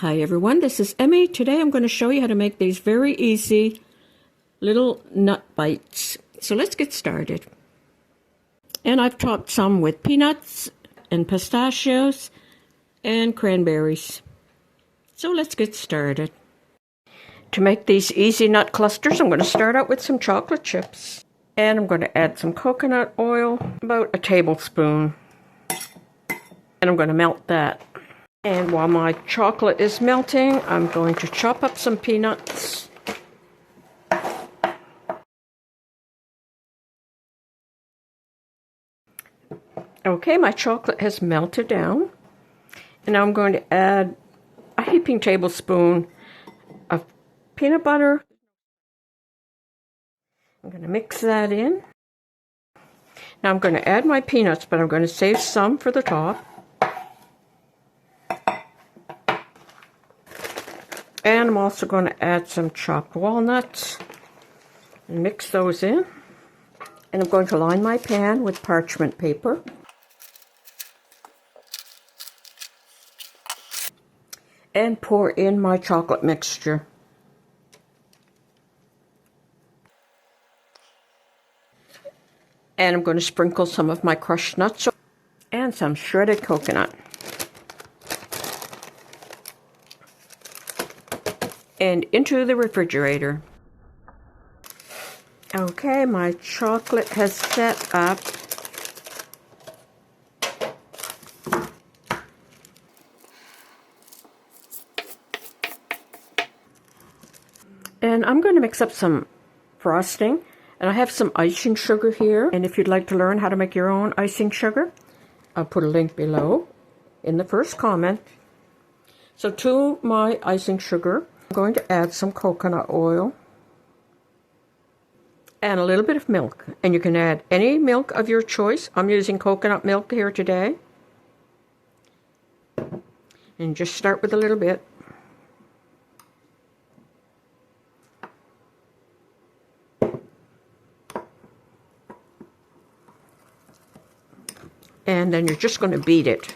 Hi everyone, this is Emmy. Today I'm going to show you how to make these very easy little nut bites. So let's get started. And I've topped some with peanuts and pistachios and cranberries. So let's get started. To make these easy nut clusters, I'm going to start out with some chocolate chips. And I'm going to add some coconut oil, about a tablespoon. And I'm going to melt that. And while my chocolate is melting, I'm going to chop up some peanuts. Okay, my chocolate has melted down. And now I'm going to add a heaping tablespoon of peanut butter. I'm going to mix that in. Now I'm going to add my peanuts, but I'm going to save some for the top. And I'm also going to add some chopped walnuts and mix those in. And I'm going to line my pan with parchment paper. And pour in my chocolate mixture. And I'm going to sprinkle some of my crushed nuts and some shredded coconut. And into the refrigerator. Okay, my chocolate has set up. And I'm going to mix up some frosting. And I have some icing sugar here. And if you'd like to learn how to make your own icing sugar, I'll put a link below in the first comment. So to my icing sugar, I'm going to add some coconut oil and a little bit of milk. And you can add any milk of your choice. I'm using coconut milk here today. And just start with a little bit. And then you're just going to beat it.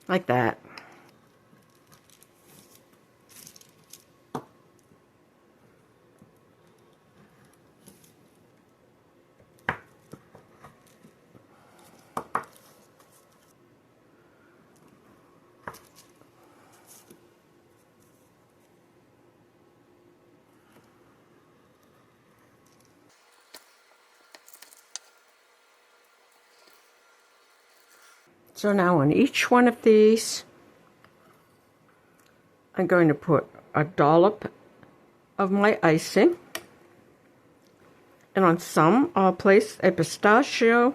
Like that. So now on each one of these, I'm going to put a dollop of my icing. And on some, I'll place a pistachio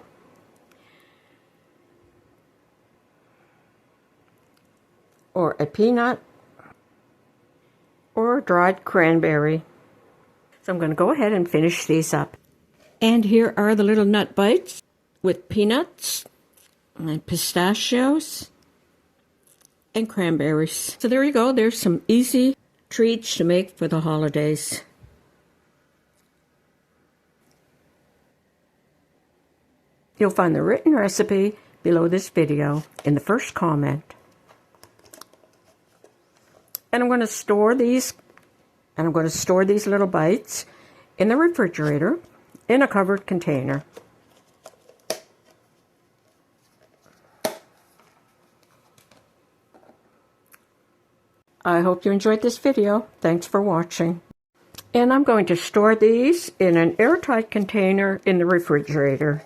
or a peanut or a dried cranberry. So I'm going to go ahead and finish these up. And here are the little nut bites with peanuts and pistachios and cranberries. So there you go. There's some easy treats to make for the holidays. You'll find the written recipe below this video in the first comment. And I'm going to store these, little bites in the refrigerator in a covered container. I hope you enjoyed this video. Thanks for watching. And I'm going to store these in an airtight container in the refrigerator.